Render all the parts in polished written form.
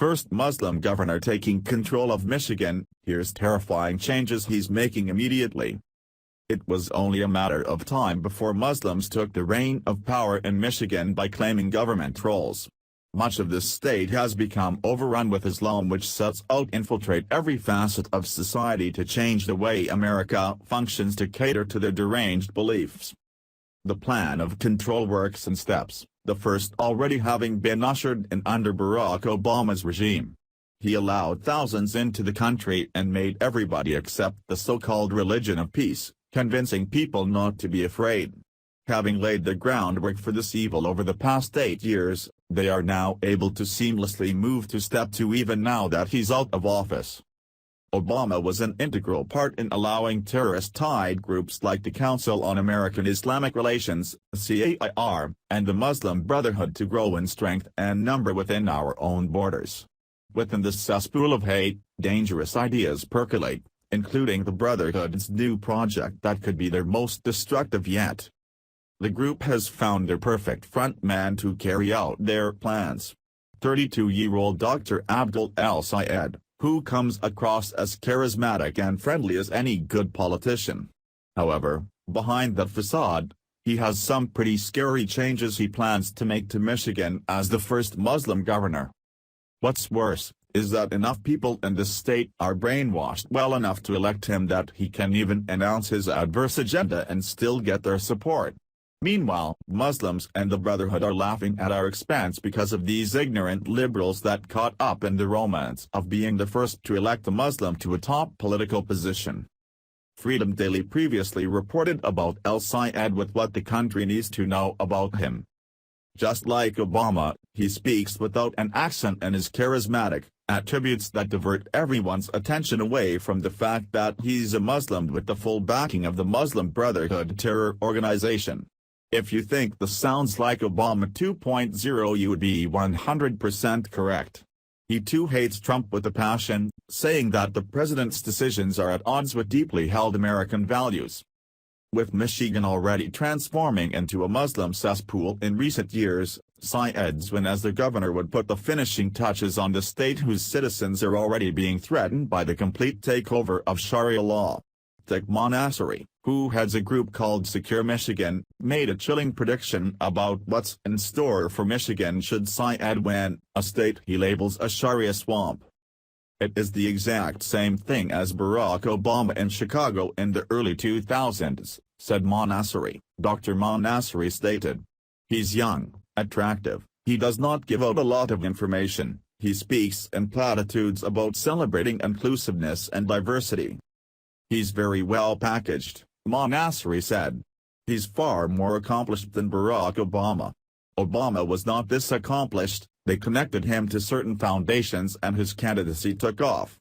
first Muslim governor taking control of Michigan, here's terrifying changes he's making immediately. It was only a matter of time before Muslims took the reign of power in Michigan by claiming government roles. Much of this state has become overrun with Islam, which sets out to infiltrate every facet of society to change the way America functions to cater to their deranged beliefs. The plan of control works in steps, the first already having been ushered in under Barack Obama's regime. He allowed thousands into the country and made everybody accept the so-called religion of peace, convincing people not to be afraid. Having laid the groundwork for this evil over the past 8 years, they are now able to seamlessly move to step 2 even now that he's out of office. Obama was an integral part in allowing terrorist-tied groups like the Council on American Islamic Relations, CAIR, and the Muslim Brotherhood to grow in strength and number within our own borders. Within this cesspool of hate, dangerous ideas percolate, including the Brotherhood's new project that could be their most destructive yet. The group has found their perfect frontman to carry out their plans. 32-year-old Dr. Abdul El-Sayed, who comes across as charismatic and friendly as any good politician. However, behind that facade, he has some pretty scary changes he plans to make to Michigan as the first Muslim governor. What's worse, is that enough people in this state are brainwashed well enough to elect him that he can even announce his adverse agenda and still get their support. Meanwhile, Muslims and the Brotherhood are laughing at our expense because of these ignorant liberals that caught up in the romance of being the first to elect a Muslim to a top political position. Freedom Daily previously reported about El-Sayed with what the country needs to know about him. Just like Obama, he speaks without an accent and is charismatic, attributes that divert everyone's attention away from the fact that he's a Muslim with the full backing of the Muslim Brotherhood terror organization. If you think this sounds like Obama 2.0, you would be 100% correct. He too hates Trump with a passion, saying that the president's decisions are at odds with deeply held American values. With Michigan already transforming into a Muslim cesspool in recent years, Syed's win as the governor would put the finishing touches on the state whose citizens are already being threatened by the complete takeover of Sharia law. Taq Monasseri, who heads a group called Secure Michigan, made a chilling prediction about what's in store for Michigan should Syed win, a state he labels a Sharia swamp. It is the exact same thing as Barack Obama in Chicago in the early 2000s, said Monasseri. Dr. Monasseri stated. He's young, attractive, he does not give out a lot of information, he speaks in platitudes about celebrating inclusiveness and diversity. He's very well packaged, Monasseri said. He's far more accomplished than Barack Obama. Obama was not this accomplished, they connected him to certain foundations and his candidacy took off.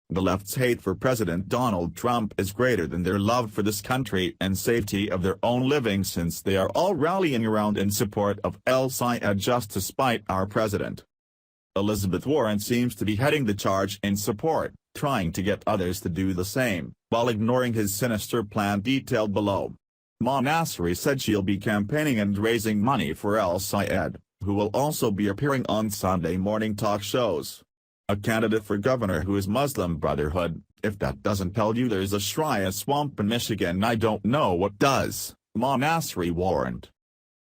The left's hate for President Donald Trump is greater than their love for this country and safety of their own living, since they are all rallying around in support of El-Sayed just to spite our president. Elizabeth Warren seems to be heading the charge in support, trying to get others to do the same, while ignoring his sinister plan detailed below. Monasseri said she'll be campaigning and raising money for El-Sayed, who will also be appearing on Sunday morning talk shows. A candidate for governor who is Muslim Brotherhood, if that doesn't tell you there's a Sharia swamp in Michigan, I don't know what does, Monasseri warned.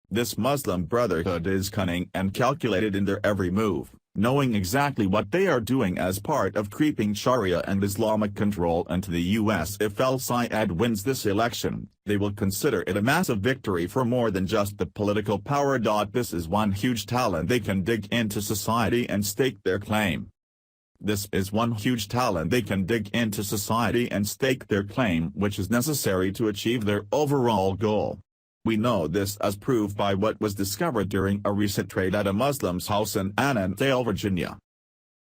This Muslim Brotherhood is cunning and calculated in their every move, knowing exactly what they are doing as part of creeping Sharia and Islamic control into the U.S. If El-Sayed wins this election, they will consider it a massive victory for more than just the political power. This is one huge talent they can dig into society and stake their claim. This is one huge talent they can dig into society and stake their claim, which is necessary to achieve their overall goal. We know this as proved by what was discovered during a recent raid at a Muslim's house in Annandale, Virginia.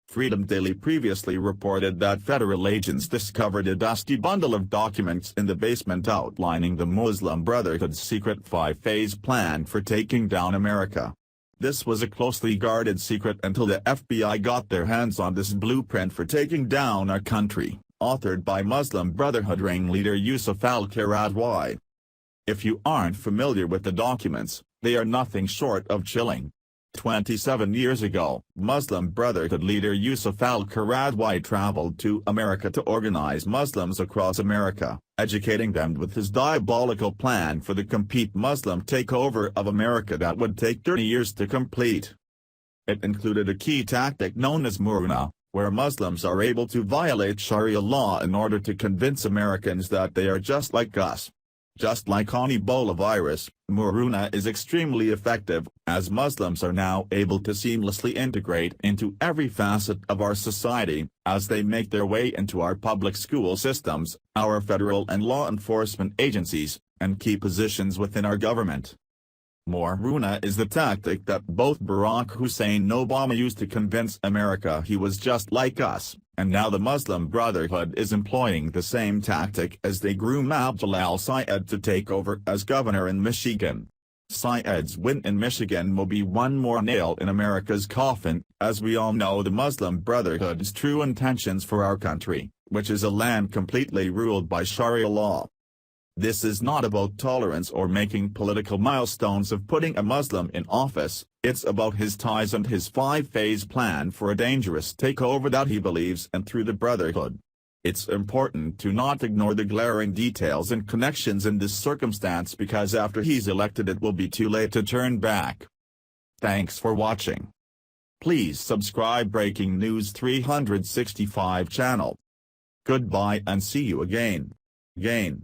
Freedom Daily previously reported that federal agents discovered a dusty bundle of documents in the basement outlining the Muslim Brotherhood's secret 5-phase plan for taking down America. This was a closely guarded secret until the FBI got their hands on this blueprint for taking down our country, authored by Muslim Brotherhood ringleader Yusuf al-Qaradawi. If you aren't familiar with the documents, they are nothing short of chilling. 27 years ago, Muslim Brotherhood leader Yusuf al-Qaradawi traveled to America to organize Muslims across America, educating them with his diabolical plan for the complete Muslim takeover of America that would take 30 years to complete. It included a key tactic known as muruna, where Muslims are able to violate Sharia law in order to convince Americans that they are just like us. Just like on Ebola virus, muruna is extremely effective, as Muslims are now able to seamlessly integrate into every facet of our society, as they make their way into our public school systems, our federal and law enforcement agencies, and key positions within our government. Muruna is the tactic that both Barack Hussein Obama used to convince America he was just like us, and now the Muslim Brotherhood is employing the same tactic as they groom Abdul al-Sayed to take over as governor in Michigan. Sayed's win in Michigan will be one more nail in America's coffin, as we all know the Muslim Brotherhood's true intentions for our country, which is a land completely ruled by Sharia law. This is not about tolerance or making political milestones of putting a Muslim in office, it's about his ties and his 5-phase plan for a dangerous takeover that he believes in through the Brotherhood. It's important to not ignore the glaring details and connections in this circumstance, because after he's elected it will be too late to turn back. Thanks for watching. Please subscribe Breaking News 365 channel. Goodbye and see you again.